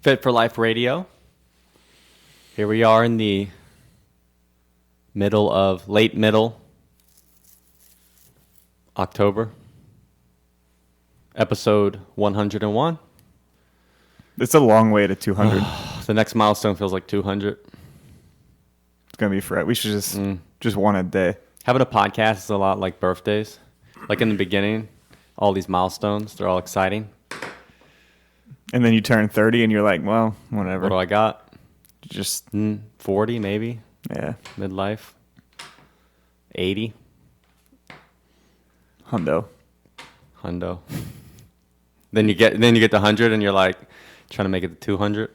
Fit for Life Radio. Here we are in the late middle October, episode 101. It's a long way to 200. The next milestone feels like 200. It's gonna be forever. We should just one a day. Having a podcast is a lot like birthdays. Like in the beginning, all these milestones, they're all exciting. And then you turn 30 and you're like, well, whatever. What do I got? Just 40 maybe. Yeah. Midlife. 80. Hundo. Then you get to 100 and you're like trying to make it to 200.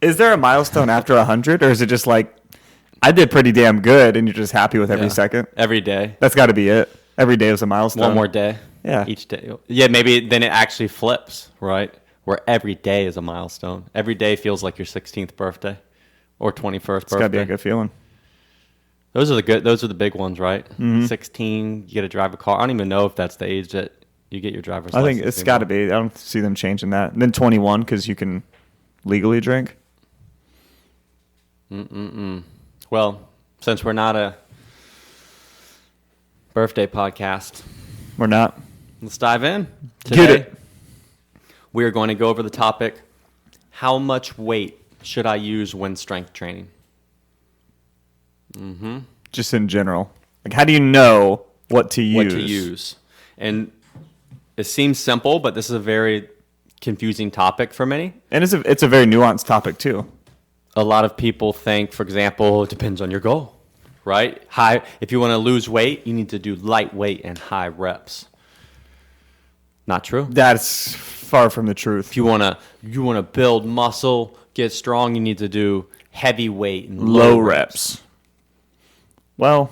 Is there a milestone after 100, or is it just like I did pretty damn good and you're just happy with every second? Every day. That's got to be it. Every day is a milestone. One more day. Yeah. Each day. Yeah, maybe then it actually flips, right? Where every day is a milestone. Every day feels like your 16th birthday or 21st birthday. It's got to be a good feeling. Those are the big ones, right? 16, you get to drive a car. I don't even know if that's the age that you get your driver's license. I think it's got to be. I don't see them changing that. And then 21 because you can legally drink. Well, since we're not a birthday podcast, We're not. let's dive in. Get Today, it. we are going to go over the topic, how much weight should I use when strength training? Just in general. Like, how do you know what to use? What to use. And it seems simple, but this is a very confusing topic for many. And it's a very nuanced topic, too. A lot of people think, for example, it depends on your goal, right? If you want to lose weight, you need to do light weight and high reps. Not true. That's far from the truth. If you want to build muscle, get strong, you need to do heavy weight and Low reps. Well,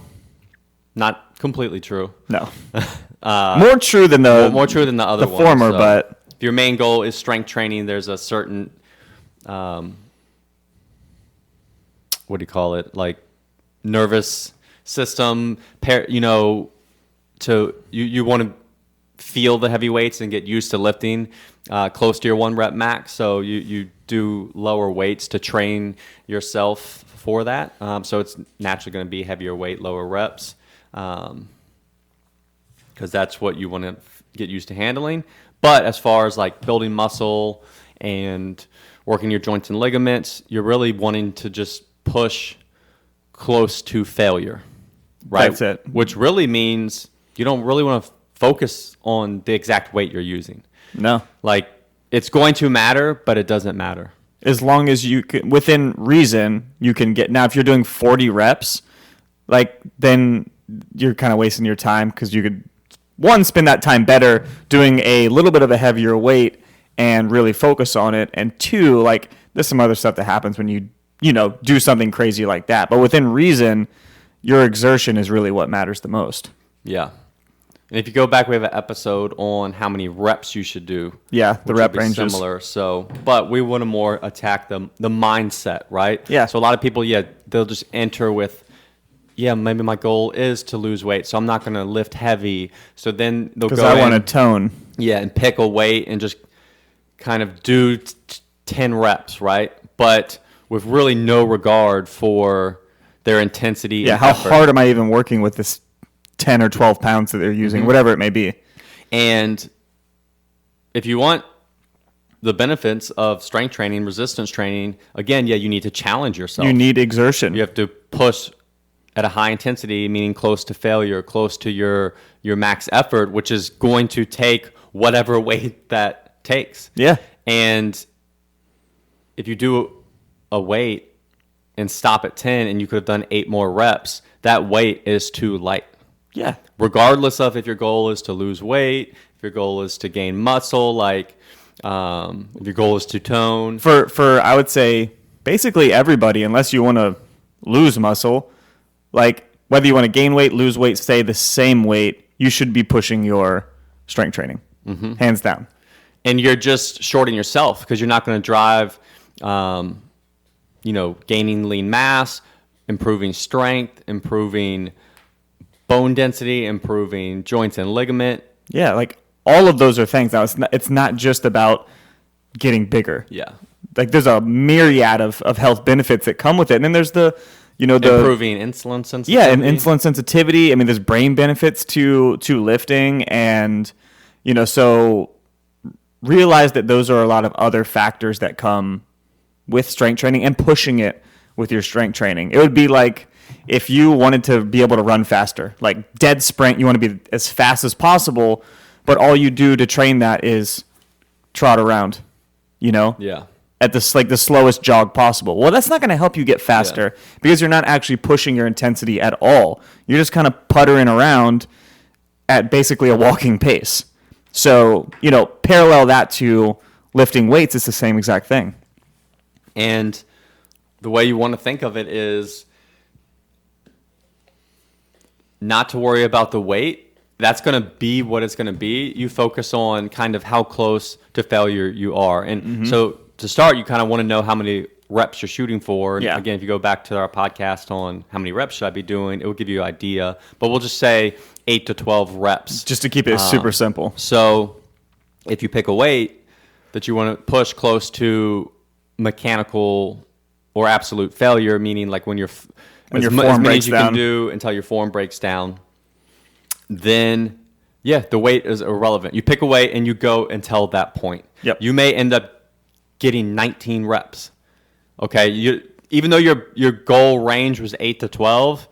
not completely true. no. More true than the other the ones. former, So but if your main goal is strength training, there's a certain what do you call it? Like nervous system. You want to feel the heavy weights and get used to lifting close to your 1 rep max. So you do lower weights to train yourself for that. So it's naturally going to be heavier weight, lower reps, because that's what you want to get used to handling. But as far as like building muscle and working your joints and ligaments, you're really wanting to just push close to failure, right? That's it. Which really means you don't really want to focus on the exact weight you're using. no. Like, it's going to matter, but it doesn't matter. As long as you can, within reason, you can get. Now, if you're doing 40 reps, like, then you're kind of wasting your time because you could, one, spend that time better doing a little bit of a heavier weight and really focus on it. And two, like, there's some other stuff that happens when you do something crazy like that. But within reason, your exertion is really what matters the most. Yeah. And if you go back, we have an episode on how many reps you should do. Yeah, the which rep would be ranges. similar. So, but we want to more attack the mindset, right? Yeah. So a lot of people, they'll just enter with, maybe my goal is to lose weight, so I'm not going to lift heavy. So then they'll go Because I want to tone. Yeah, and pick a weight and just kind of do 10 reps, right? But with really no regard for their intensity. Yeah, and how effort. hard am I even working with this 10 or 12 pounds that they're using, whatever it may be. And if you want the benefits of strength training, resistance training, again, you need to challenge yourself. You need exertion. You have to push at a high intensity, meaning close to failure, close to your max effort, which is going to take whatever weight that takes. Yeah. And if you do a weight and stop at 10 and you could have done 8 more reps, that weight is too light. Yeah. Regardless of if your goal is to lose weight, if your goal is to gain muscle, if your goal is to tone. For I would say basically everybody, unless you want to lose muscle, like whether you want to gain weight, lose weight, stay the same weight, you should be pushing your strength training, hands down. And you're just shorting yourself because you're not going to drive, gaining lean mass, improving strength, improving bone density, improving joints and ligament. Yeah, like all of those are things. Now, it's not just about getting bigger. Yeah. Like there's a myriad of health benefits that come with it. And then there's the improving insulin sensitivity. Yeah, and insulin sensitivity. I mean, there's brain benefits to lifting, and so realize that those are a lot of other factors that come with strength training and pushing it with your strength training. It would be like if you wanted to be able to run faster, like dead sprint, you want to be as fast as possible, but all you do to train that is trot around, Yeah. at the slowest jog possible. Well, that's not going to help you get faster because you're not actually pushing your intensity at all. You're just kind of puttering around at basically a walking pace. So, parallel that to lifting weights, it's the same exact thing. And the way you want to think of it is not to worry about the weight. That's going to be what it's going to be. You focus on kind of how close to failure you are. And so to start, you kind of want to know how many reps you're shooting for. And again, if you go back to our podcast on how many reps should I be doing, it will give you an idea. But we'll just say 8 to 12 reps. Just to keep it super simple. So if you pick a weight that you want to push close to mechanical or absolute failure, meaning like when your form breaks you down, can do until your form breaks down, then the weight is irrelevant. You pick a weight and you go until that point. Yep. You may end up getting 19 reps. Okay, even though your goal range was 8 to 12,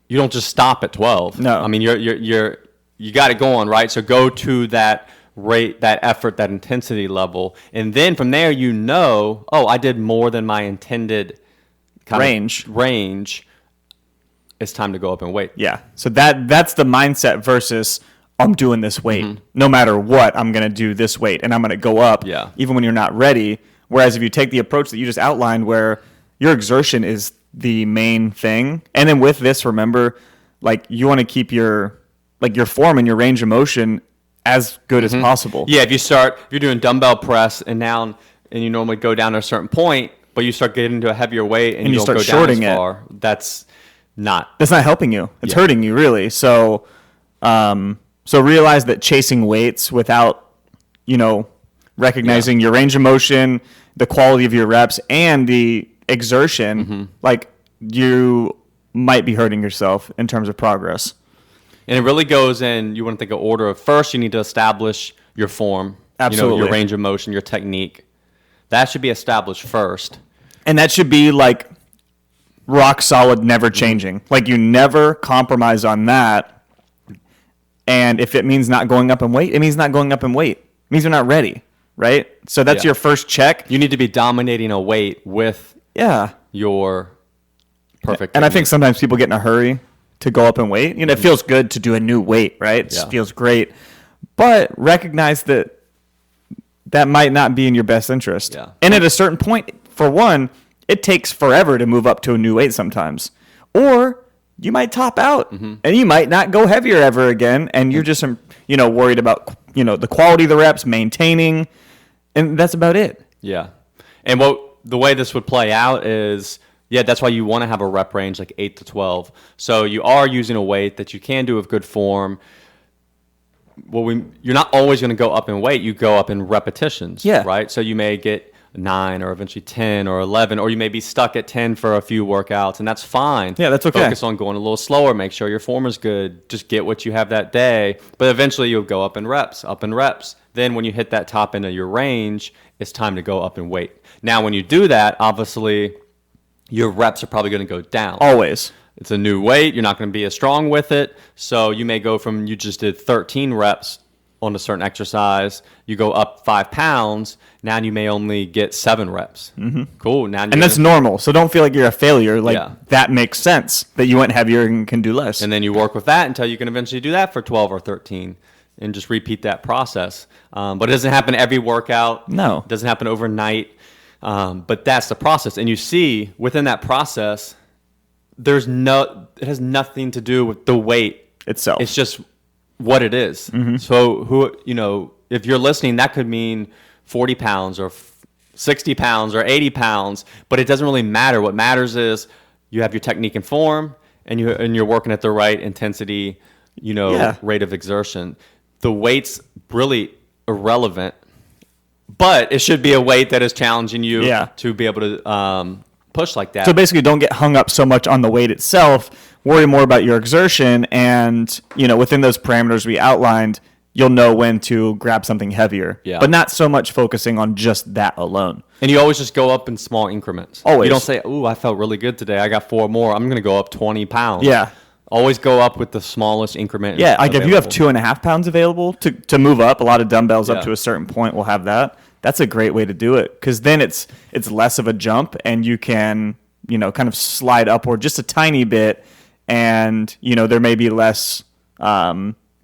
you don't just stop at 12. No, I mean you got it going, right? So go to that rate, that effort, that intensity level, and then from there I did more than my intended range. It's time to go up in weight. Yeah. So that's the mindset versus I'm doing this weight. No matter what, I'm going to do this weight and I'm going to go up even when you're not ready. Whereas if you take the approach that you just outlined where your exertion is the main thing, and then with this, remember, like you want to keep your form and your range of motion as good as possible. Yeah, if you're doing dumbbell press and you normally go down to a certain point, but you start getting to a heavier weight and you don't start go down as shorting far, that's not helping you. It's hurting you really. So realize that chasing weights without, recognizing your range of motion, the quality of your reps, and the exertion, like you might be hurting yourself in terms of progress. And it really goes in, you want to think of order of first, you need to establish your form, Absolutely. Your range of motion, your technique. That should be established first. And that should be like rock solid, never changing. Like you never compromise on that. And if it means not going up in weight, it means not going up in weight. It means you're not ready, right? So that's your first check. You need to be dominating a weight with your perfect And I think sometimes people get in a hurry to go up in weight. It feels good to do a new weight, right? It feels great. But recognize that might not be in your best interest. Yeah. And at a certain point, for one, it takes forever to move up to a new weight sometimes. Or you might top out and you might not go heavier ever again. And you're just, worried about, the quality of the reps, maintaining, and that's about it. Yeah. And the way this would play out is, that's why you want to have a rep range like 8 to 12. So you are using a weight that you can do with good form. You're not always going to go up in weight. You go up in repetitions, right? So you may get 9 or eventually 10 or 11, or you may be stuck at 10 for a few workouts, and that's fine. Yeah, that's okay. Focus on going a little slower. Make sure your form is good. Just get what you have that day. But eventually you'll go up in reps. Then when you hit that top end of your range, it's time to go up in weight. Now, when you do that, obviously your reps are probably going to go down. Always. It's a new weight. You're not going to be as strong with it. So you may go from you just did 13 reps on a certain exercise. You go up 5 pounds. Now you may only get 7 reps. Cool. And that's normal. So don't feel like you're a failure. That makes sense that you went heavier and can do less. And then you work with that until you can eventually do that for 12 or 13 and just repeat that process. But it doesn't happen every workout. No. It doesn't happen overnight. But that's the process. And you see within that process, it has nothing to do with the weight itself. It's just what it is. So if you're listening, that could mean 40 pounds or 60 pounds or 80 pounds, but it doesn't really matter. What matters is you have your technique and form and you're working at the right intensity, rate of exertion. The weight's really irrelevant But it should be a weight that is challenging you Yeah. to be able to push like that. So basically, don't get hung up so much on the weight itself. Worry more about your exertion, and within those parameters we outlined, you'll know when to grab something heavier. Yeah. But not so much focusing on just that alone. And you always just go up in small increments. Always. You don't say, "Ooh, I felt really good today. I got 4 more. I'm going to go up 20 pounds." Yeah. Always go up with the smallest increment. Yeah, like if you have available. 2.5 pounds available to move up, a lot of dumbbells Yeah. up to a certain point will have that. That's a great way to do it, because then it's less of a jump, and you can kind of slide upward just a tiny bit, and there may be less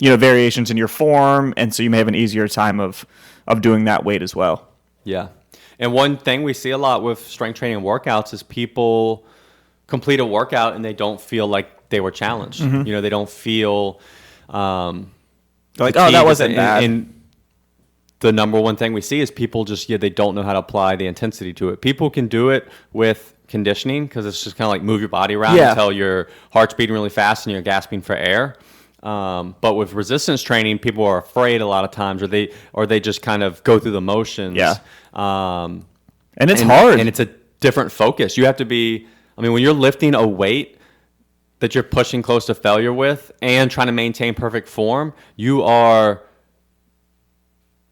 variations in your form, and so you may have an easier time of doing that weight as well. Yeah. And one thing we see a lot with strength training workouts is people complete a workout and they don't feel like they were challenged. They don't feel Like, fatigued. oh, that wasn't bad. And the number one thing we see is people just, they don't know how to apply the intensity to it. People can do it with conditioning because it's just kind of like move your body around Yeah. until your heart's beating really fast and you're gasping for air. But with resistance training, people are afraid a lot of times, or they just kind of go through the motions. Yeah. And it's hard. and it's a different focus. You have to be. I mean, when you're lifting a weight that you're pushing close to failure with and trying to maintain perfect form,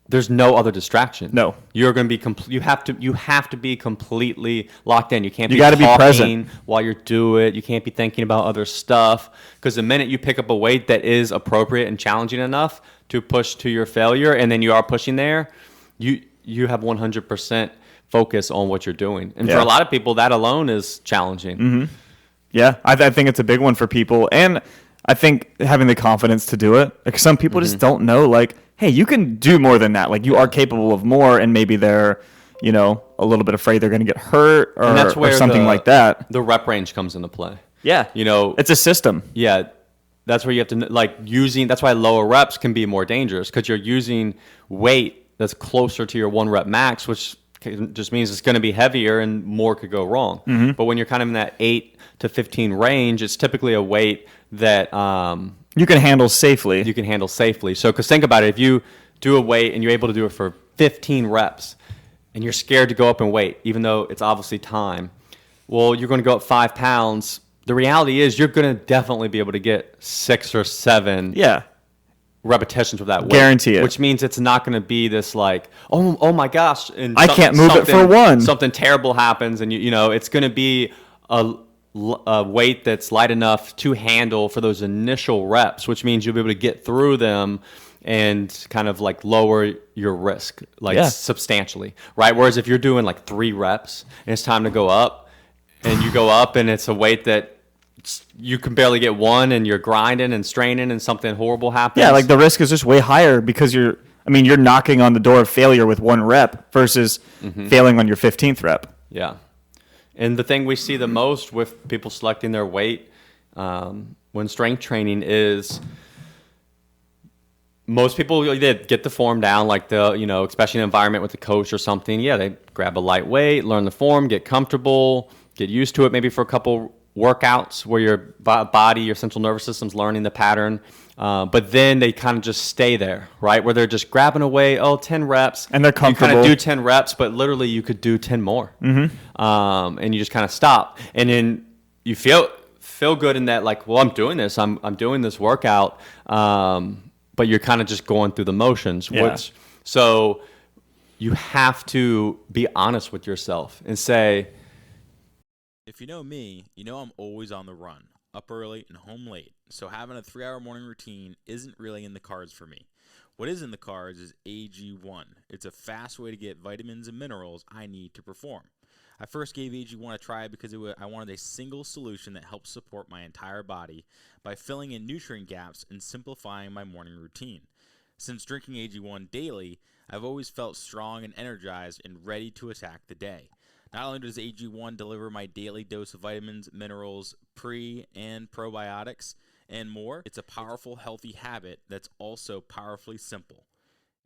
there's no other distraction. No. You're going to be you have to be completely locked in. You can't You be gotta be talking present. while you're doing it. You can't be thinking about other stuff, because the minute you pick up a weight that is appropriate and challenging enough to push to your failure, and then you are pushing there, you have 100% focus on what you're doing. And for Yeah. a lot of people, that alone is challenging. Yeah, I think it's a big one for people, and I think having the confidence to do it. Like, some people just don't know, like, hey, you can do more than that. Like, you are capable of more, and maybe they're, a little bit afraid they're going to get hurt or, And that's where or something like that. the rep range comes into play. Yeah, it's a system. Yeah, that's where you have to, that's why lower reps can be more dangerous, because you're using weight that's closer to your 1 rep max, which just means it's going to be heavier and more could go wrong. But when you're kind of in that 8 to 15 range, it's typically a weight that You can handle safely. you can handle safely. So, because think about it, if you do a weight and you're able to do it for 15 reps and you're scared to go up in weight, even though it's obviously time, well, you're going to go up 5 pounds. The reality is you're going to definitely be able to get 6 or 7 Yeah, repetitions with that weight. Guarantee it. Which means it's not going to be this like, oh my gosh, and I can't move it for one. Something terrible happens, and it's going to be a weight that's light enough to handle for those initial reps, which means you'll be able to get through them and kind of like lower your risk substantially, right? Whereas if you're doing like 3 reps and it's time to go up, and you go up and it's a weight that you can barely get 1, and you're grinding and straining and something horrible happens. yeah. Like, the risk is just way higher because you're knocking on the door of failure with 1 rep versus failing on your 15th rep. Yeah. And the thing we see the most with people selecting their weight when strength training is most people, they get the form down, like especially in an environment with a coach or something. Yeah, they grab a light weight, learn the form, get comfortable, get used to it maybe for a couple workouts where your body, your central nervous system's learning the pattern. But then they kind of just stay there, right? Where they're just grabbing away, 10 reps. And they're comfortable. You kind of do 10 reps, but literally you could do 10 more. And you just kind of stop. And then you feel good in that, like, well, I'm doing this. I'm doing this workout. But you're kind of just going through the motions. Yeah. So you have to be honest with yourself and say, If you know me, you know I'm always on the run, up early and home late, so having a 3-hour morning routine isn't really in the cards for me. What is in the cards is AG1. It's a fast way to get vitamins and minerals I need to perform. I first gave AG1 a try because I wanted a single solution that helps support my entire body by filling in nutrient gaps and simplifying my morning routine. Since drinking AG1 daily, I've always felt strong and energized and ready to attack the day. Not only does AG1 deliver my daily dose of vitamins, minerals, pre- and probiotics, and more, it's a powerful, healthy habit that's also powerfully simple.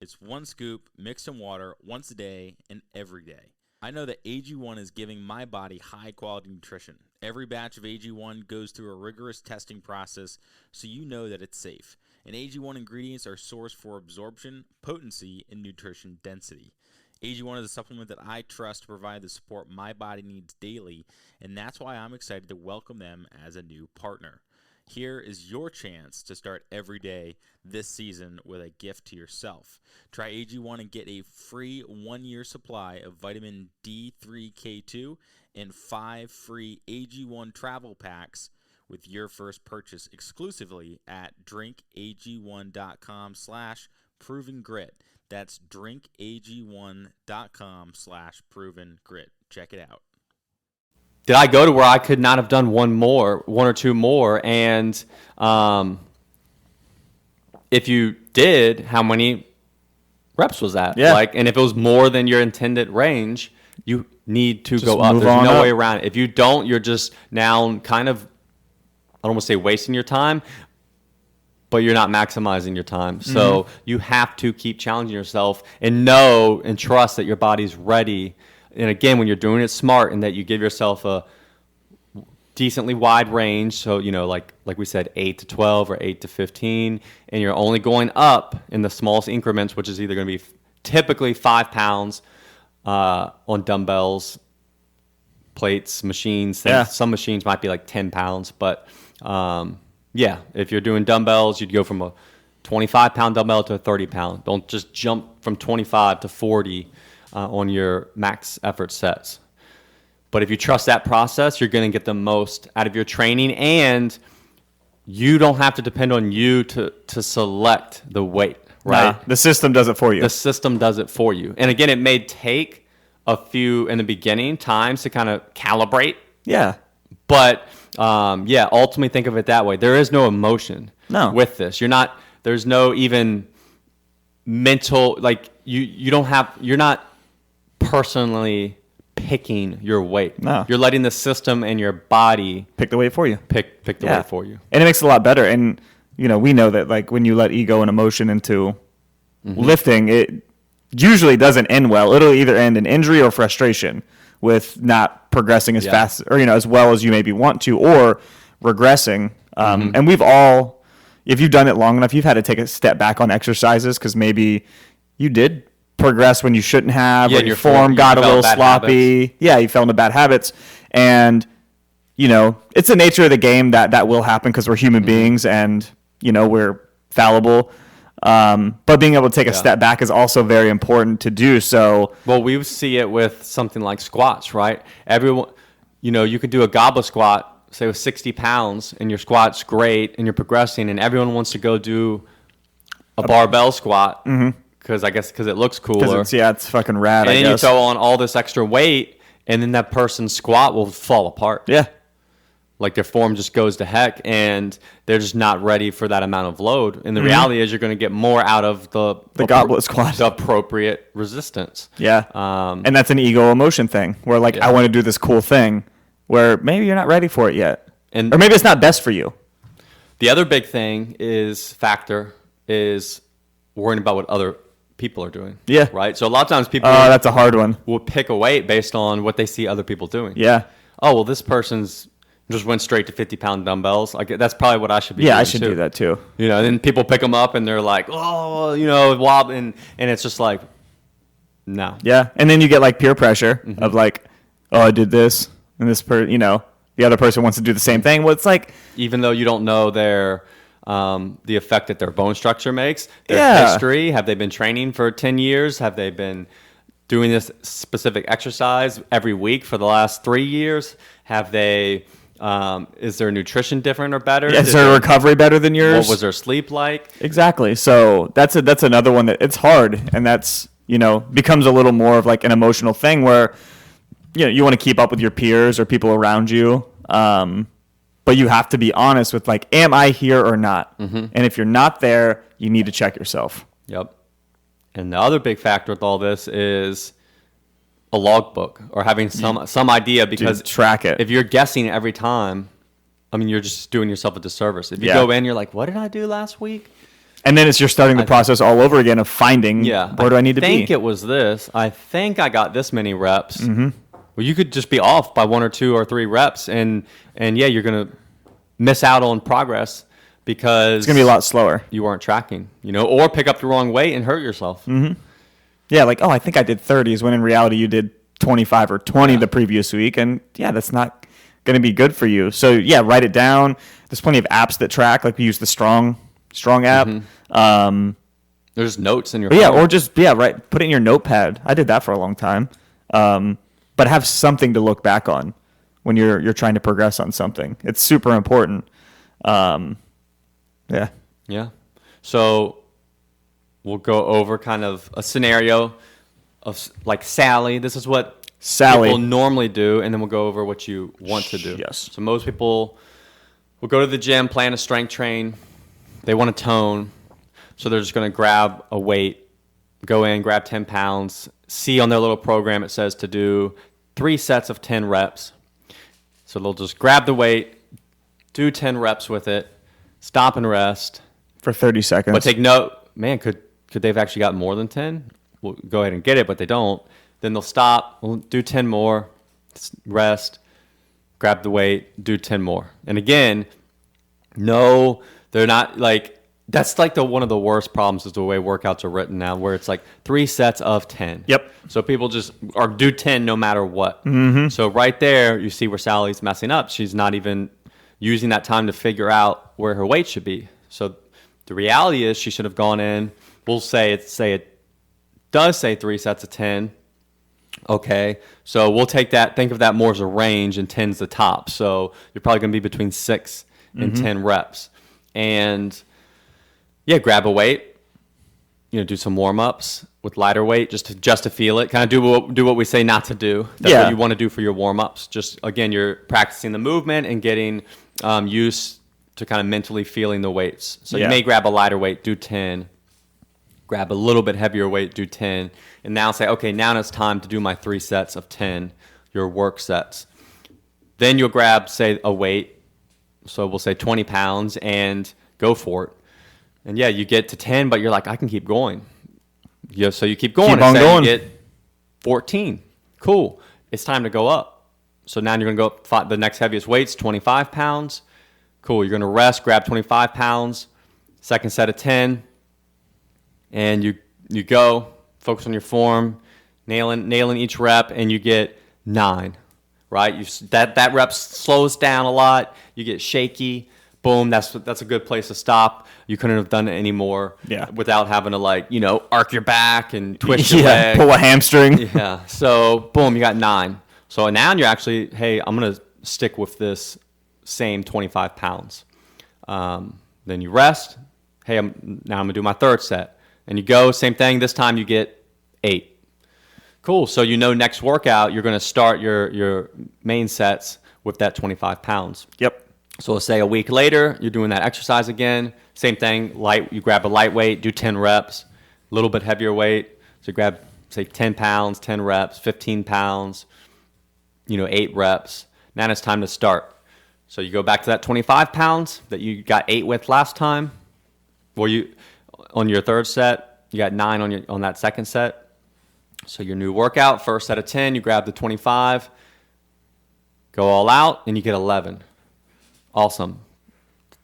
It's 1 scoop mixed in water once a day and every day. I know that AG1 is giving my body high-quality nutrition. Every batch of AG1 goes through a rigorous testing process, so you know that it's safe. And AG1 ingredients are sourced for absorption, potency, and nutrition density. AG1 is a supplement that I trust to provide the support my body needs daily, and that's why I'm excited to welcome them as a new partner. Here is your chance to start every day this season with a gift to yourself. Try AG1 and get a free 1-year supply of vitamin D3K2 and 5 free AG1 travel packs with your first purchase exclusively at drinkag1.com/provengrit. That's drinkag1.com/provengrit. Check it out. Did I go to where I could not have done one or two more? And if you did, how many reps was that? Yeah. And if it was more than your intended range, you need to Just go up. move There's on no up. way around it. If you don't, you're just now kind of, I don't want to say wasting your time, but you're not maximizing your time. So you have to keep challenging yourself and know and trust that your body's ready. And again, when you're doing it smart and that you give yourself a decently wide range, so like we said, 8 to 12 or 8 to 15, and you're only going up in the smallest increments, which is either going to be typically 5 pounds on dumbbells, plates, machines. Yeah. Some machines might be like 10 pounds, but if you're doing dumbbells, you'd go from a 25-pound dumbbell to a 30-pound. Don't just jump from 25 to 40 on your max effort sets. But if you trust that process, you're going to get the most out of your training, and you don't have to depend on you to select the weight, right? Nah, the system does it for you. The system does it for you. And again, it may take a few in the beginning times to kind of calibrate. Yeah. But ultimately think of it that way. There is no emotion with this. There's no even mental, you're not personally picking your weight. No. You're letting the system and your body Pick the weight for you. pick the weight for you. And it makes it a lot better. And, we know that when you let ego and emotion into lifting, it usually doesn't end well. It'll either end in injury or frustration with not progressing as fast or, as well as you maybe want to, or regressing. And we've all, if you've done it long enough, you've had to take a step back on exercises because maybe you did progress when you shouldn't have, or your form got a little sloppy. Habits. Yeah, you fell into bad habits. And, it's the nature of the game that will happen because we're human beings and, we're fallible. But being able to take a step back is also very important to do. So, well, we see it with something like squats, right? Everyone, you could do a goblet squat, say with 60 pounds, and your squat's great, and you're progressing, and everyone wants to go do a barbell squat because it looks cooler. It's fucking rad. And I then guess. you throw on all this extra weight, and then that person's squat will fall apart. Yeah. Like their form just goes to heck, and they're just not ready for that amount of load. And the reality is, you're going to get more out of the goblet squat, the appropriate resistance. Yeah, and that's an ego emotion thing, where I want to do this cool thing, where maybe you're not ready for it yet, or maybe it's not best for you. The other big thing is worrying about what other people are doing. Yeah, right. So a lot of times people, that's a hard one. Will pick a weight based on what they see other people doing. Yeah. Oh well, this person's just went straight to 50-pound dumbbells. That's probably what I should be doing. Yeah, I should do that too. Then people pick them up and they're like, oh, wobbly, and it's just like, no. Yeah, and then you get peer pressure of oh, I did this, and this the other person wants to do the same thing. Well, it's even though you don't know their the effect that their bone structure makes, their history, have they been training for 10 years? Have they been doing this specific exercise every week for the last 3 years? Have they... is their nutrition different or better? Is their recovery better than yours? What was their sleep like? Exactly. So that's another one that it's hard, and that's becomes a little more of an emotional thing where you want to keep up with your peers or people around you, but you have to be honest with am I here or not? And if you're not there, you need to check yourself. Yep. And the other big factor with all this is a logbook or having some idea, because track it. If you're guessing every time, you're just doing yourself a disservice. If you go in, you're like, what did I do last week? And then you're starting the process all over again of finding where do I need to be? I think it was this. I think I got this many reps. Well, you could just be off by 1 or 2 or 3 reps, and you're going to miss out on progress because it's going to be a lot slower. You weren't tracking, or pick up the wrong weight and hurt yourself. Yeah, like, oh, I think I did 30s, when in reality you did 25 or 20 the previous week. And yeah, that's not going to be good for you. So yeah, write it down. There's plenty of apps that track, like we use the Strong app. There's notes in your Yeah, phone. or just, right, put it in your notepad. I did that for a long time. But have something to look back on when you're trying to progress on something. It's super important. Yeah. Yeah. So we'll go over kind of a scenario of like Sally. This is what Sally. people normally do, and then we'll go over what you want to do. Yes. So most people will go to the gym, plan a strength train. They want to tone. So they're just going to grab a weight, go in, grab 10 pounds, see on their little program it says to do 3 sets of 10 reps. So they'll just grab the weight, do 10 reps with it, stop and rest. For 30 seconds. But take note, man, could they've actually got more than 10? We'll go ahead and get it, but they don't. Then they'll stop, we'll do 10 more, rest, grab the weight, do 10 more. And again, no, they're not like, that's like one of the worst problems is the way workouts are written now, where it's like 3 sets of 10. Yep. So people just do 10 no matter what. Mm-hmm. So right there, you see where Sally's messing up. She's not even using that time to figure out where her weight should be. So the reality is she should have gone in. We'll say it does say 3 sets of 10. Okay, so we'll take that. Think of that more as a range, and 10's the top. So you're probably going to be between 6 and 10 reps. And yeah, grab a weight. Do some warm ups with lighter weight just to feel it. Kind of do what we say not to do. That's what you want to do for your warm ups. Just again, you're practicing the movement and getting used to kind of mentally feeling the weights. So you may grab a lighter weight, do 10. Grab a little bit heavier weight, do 10. And now say, okay, now it's time to do my 3 sets of 10, your work sets. Then you'll grab, say, a weight. So we'll say 20 pounds and go for it. And yeah, you get to 10, but you're like, I can keep going. So you keep going. Keep on going. You get 14. Cool. It's time to go up. So now you're going to go up, the next heaviest weight's 25 pounds. Cool. You're going to rest, grab 25 pounds, second set of 10. And you go, focus on your form, nailing each rep, and you get 9, right? That rep slows down a lot. You get shaky. Boom, that's a good place to stop. You couldn't have done it anymore without having to arc your back and twist your leg. Pull a hamstring. Yeah. So boom, you got 9. So now you're actually, hey, I'm gonna stick with this same 25 pounds. Then you rest. Hey, now I'm gonna do my third set. And you go, same thing. This time you get 8. Cool. So next workout you're gonna start your main sets with that 25 pounds. Yep. So let's say a week later, you're doing that exercise again. Same thing, you grab a light weight, do 10 reps, a little bit heavier weight. So you grab, say, 10 pounds, 10 reps, 15 pounds, 8 reps. Now it's time to start. So you go back to that 25 pounds that you got 8 with last time. On your third set, you got 9 on that second set. So your new workout, first set of 10, you grab the 25, go all out, and you get 11. Awesome.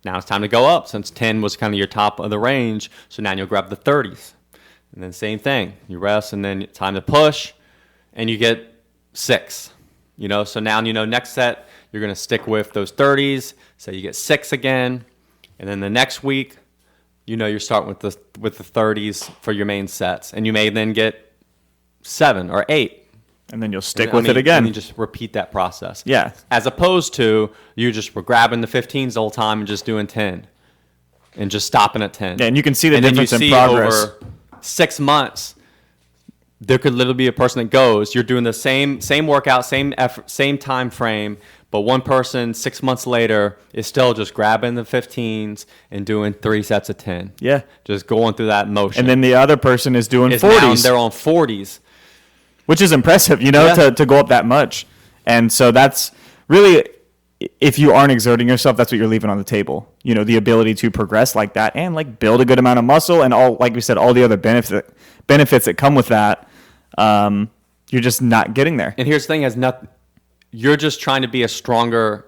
Now it's time to go up since 10 was kind of your top of the range. So now you'll grab the 30s. And then same thing. You rest and then it's time to push and you get 6. So now next set you're going to stick with those 30s. So you get 6 again. And then the next week, you're starting with the 30s for your main sets. And you may then get 7 or 8. And then you'll stick with it again. And you just repeat that process. Yeah. As opposed to you just were grabbing the 15s the whole time and just doing 10. And just stopping at 10. Yeah, and you can see the difference in progress. Over 6 months, there could literally be a person that goes, you're doing the same workout, same effort, same time frame, but one person 6 months later is still just grabbing the 15s and doing 3 sets of 10. Yeah. Just going through that motion. And then the other person is doing 40s. Now they're on 40s. Which is impressive, to go up that much. And so that's really, if you aren't exerting yourself, that's what you're leaving on the table. The ability to progress like that and build a good amount of muscle and all, like we said, all the other benefits that come with that. You're just not getting there. And here's the thing, you're just trying to be a stronger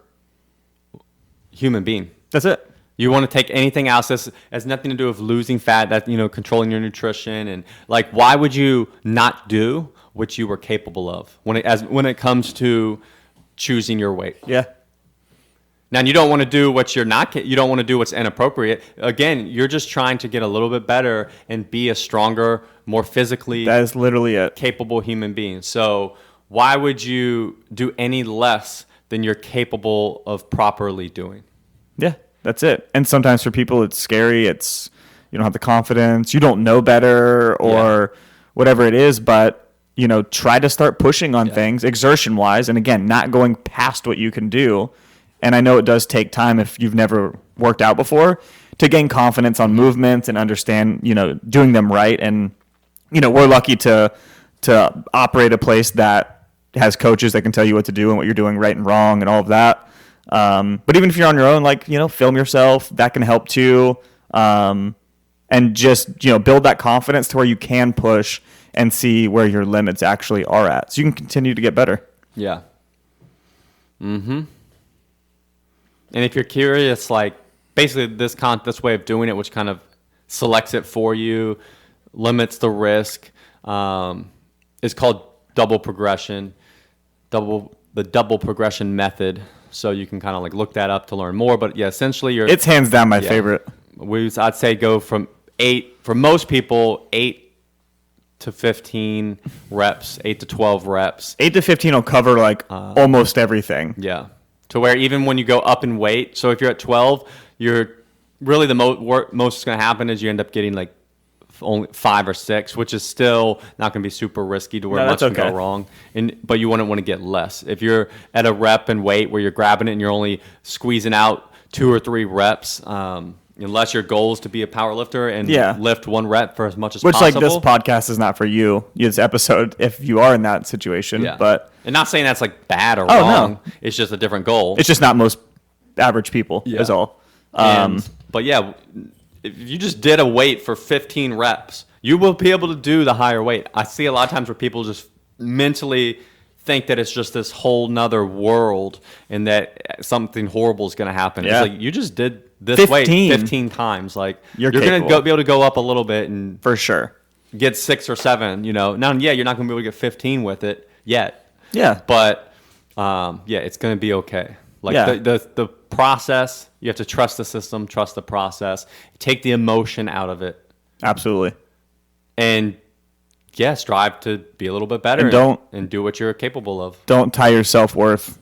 human being. That's it. You want to take anything else that has nothing to do with losing fat, that, controlling your nutrition, and like, why would you not do what you were capable of when it comes to choosing your weight? Yeah. Now, you don't want to do what you don't want to do what's inappropriate. Again, you're just trying to get a little bit better and be a stronger, more physically That is literally it. capable human being. So why would you do any less than you're capable of properly doing? Yeah, that's it. And sometimes for people, it's scary. It's, you don't have the confidence. You don't know better or whatever it is. But, try to start pushing on things exertion-wise. And again, not going past what you can do. And I know it does take time if you've never worked out before to gain confidence on movements and understand, doing them right. And, we're lucky to operate a place that has coaches that can tell you what to do and what you're doing right and wrong and all of that. But even if you're on your own, film yourself, that can help too. And just, build that confidence to where you can push and see where your limits actually are at. So you can continue to get better. Yeah. Mm-hmm. And if you're curious, like basically this way of doing it, which kind of selects it for you, limits the risk, is called double progression, the double progression method. So you can kind of like look that up to learn more. But yeah, essentially it's hands down my favorite. I'd say go from 8 for most people, 8 to 15 reps, 8 to 12 reps. 8 to 15 will cover almost everything. Yeah. To where even when you go up in weight, so if you're at 12, you're really the most is going to happen is you end up getting like only 5 or 6, which is still not going to be super risky to where much can go wrong. But you wouldn't want to get less. If you're at a rep and weight where you're grabbing it and you're only squeezing out 2 or 3 reps, unless your goal is to be a power lifter and lift 1 rep for as much as possible. Which, this podcast is not for you. This episode, if you are in that situation. Yeah. But and not saying that's like bad or wrong. No. It's just a different goal. It's just not most average people is all. But yeah, if you just did a weight for 15 reps, you will be able to do the higher weight. I see a lot of times where people just mentally think that it's just this whole nother world and that something horrible is going to happen. Yeah. It's like you just did this weight 15 times. Like you're going to be able to go up a little bit and for sure get 6 or 7. Now, you're not going to be able to get 15 with it yet. Yeah, but it's going to be okay. Like the process, you have to trust the system, trust the process, take the emotion out of it. Absolutely. And strive to be a little bit better and do what you're capable of. Don't tie your self-worth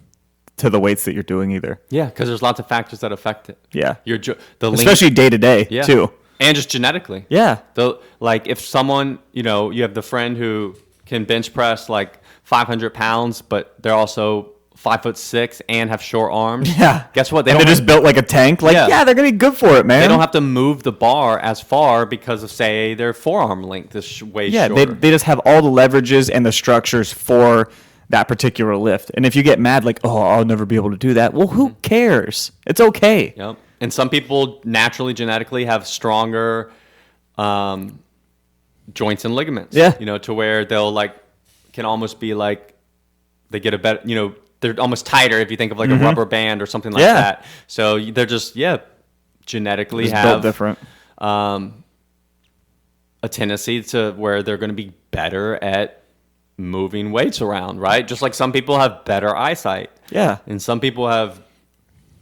to the weights that you're doing either. Yeah, because there's lots of factors that affect it. Yeah. Especially day to day too. And just genetically. Yeah. Like if someone, you have the friend who can bench press like 500 pounds, but they're also 5'6" and have short arms. Yeah. Guess what? They're just built like a tank. They're going to be good for it, man. They don't have to move the bar as far because of, say, their forearm length is way shorter. Yeah, they just have all the leverages and the structures for that particular lift. And if you get mad, like, oh, I'll never be able to do that. Well, who cares? It's okay. Yep. And some people naturally, genetically have stronger joints and ligaments. Yeah. To where they'll can almost be like they get a better, they're almost tighter if you think of like a rubber band or something like that. So they're just, genetically just have built different. A tendency to where they're going to be better at moving weights around, right? Just like some people have better eyesight. Yeah. And some people have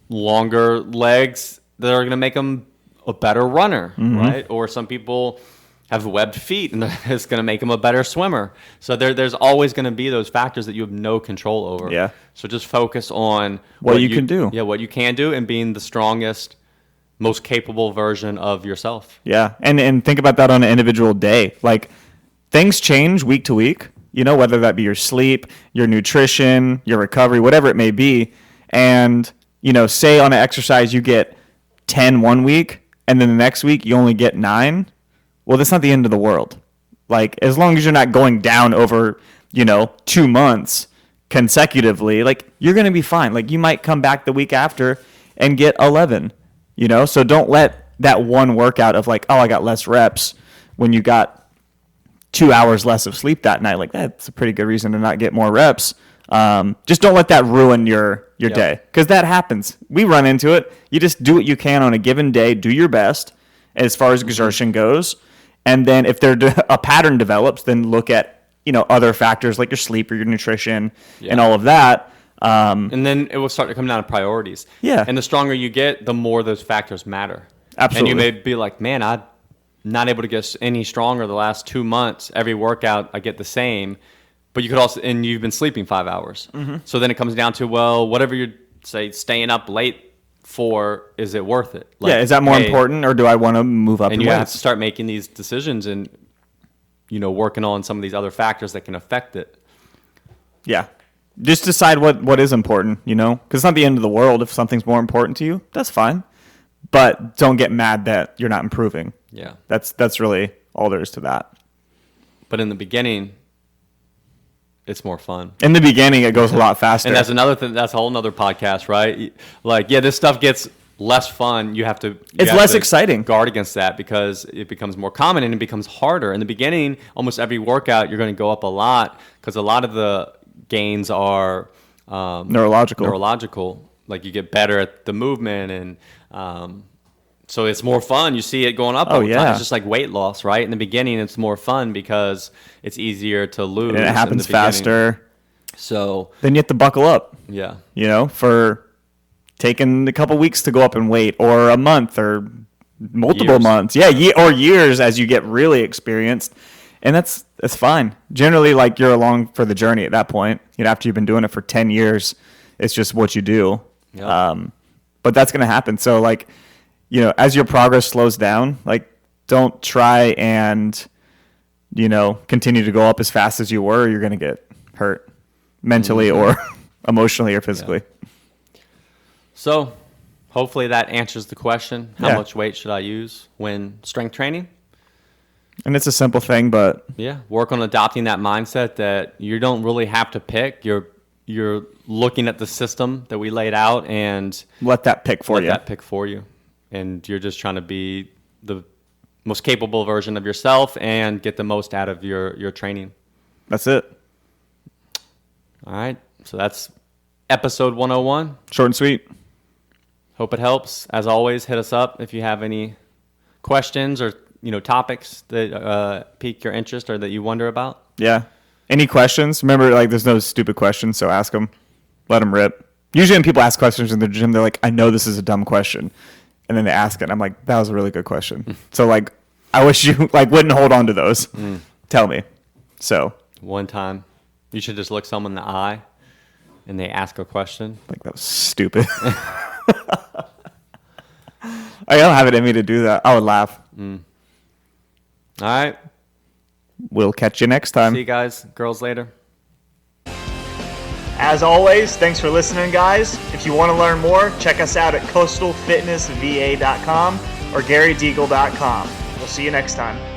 longer legs that are going to make them a better runner, right? Or some people have webbed feet, and it's going to make them a better swimmer. So there's always going to be those factors that you have no control over. Yeah. So just focus on what you can do. Yeah, what you can do, and being the strongest, most capable version of yourself. Yeah, and think about that on an individual day. Like, things change week to week, whether that be your sleep, your nutrition, your recovery, whatever it may be. And, say on an exercise you get 10 one week, and then the next week you only get 9. Well, that's not the end of the world. Like, as long as you're not going down over, 2 months consecutively, like, you're going to be fine. Like, you might come back the week after and get 11, So don't let that one workout of like, oh, I got less reps when you got 2 hours less of sleep that night. Like, that's a pretty good reason to not get more reps. Just don't let that ruin your Yep. day, because that happens. We run into it. You just do what you can on a given day. Do your best as far as exertion goes, and then if a pattern develops, then look at other factors like your sleep or your nutrition and all of that. And then it will start to come down to priorities. Yeah. And the stronger you get, the more those factors matter. Absolutely. And you may be like, man, I'm not able to get any stronger the last 2 months. Every workout, I get the same. But you could also, and you've been sleeping 5 hours. Mm-hmm. So then it comes down to, well, whatever you're, say, staying up late for, is it worth it? Like, is that more important, or do I want to move up? And in you have weights? to start making these decisions and, working on some of these other factors that can affect it. Yeah. Just decide what is important, because it's not the end of the world. If something's more important to you, that's fine. But don't get mad that you're not improving. Yeah. That's really all there is to that. But in the beginning, it's more fun. In the beginning, it goes a lot faster. And that's another thing. That's a whole nother podcast, right? Like, this stuff gets less fun. You have to. It's less exciting. Guard against that because it becomes more common and it becomes harder. In the beginning, almost every workout, you're going to go up a lot because a lot of the gains are neurological. Like, you get better at the movement, and so it's more fun. You see it going up all the time. It's just like weight loss, right? In the beginning, it's more fun because it's easier to lose. And it happens faster. So then you have to buckle up. Yeah. For taking a couple weeks to go up in weight, or a month, or multiple months. Yeah, or years as you get really experienced. And that's fine. Generally, like, you're along for the journey at that point. After you've been doing it for 10 years, it's just what you do. Yep. But that's going to happen. So, like, as your progress slows down, like, don't try and, continue to go up as fast as you were. You're going to get hurt mentally or emotionally or physically. Yeah. So, hopefully that answers the question. How much weight should I use when strength training? And it's a simple thing, but work on adopting that mindset that you don't really have to pick. You're looking at the system that we laid out and let that pick for you. And you're just trying to be the most capable version of yourself and get the most out of your training. That's it. All right. So that's episode 101. Short and sweet. Hope it helps. As always, hit us up if you have any questions or topics that pique your interest or that you wonder about. Yeah. Any questions? Remember, like, there's no stupid questions, so ask them. Let them rip. Usually when people ask questions in the gym, they're like, I know this is a dumb question. And then they ask it, and I'm like, that was a really good question. So, like, I wish you, like, wouldn't hold on to those. Tell me. So. One time, you should just look someone in the eye, and they ask a question. Like, that was stupid. I don't have it in me to do that. I would laugh. All right. We'll catch you next time. See you guys, girls, later. As always, thanks for listening, guys. If you want to learn more, check us out at coastalfitnessva.com or garydeagle.com. We'll see you next time.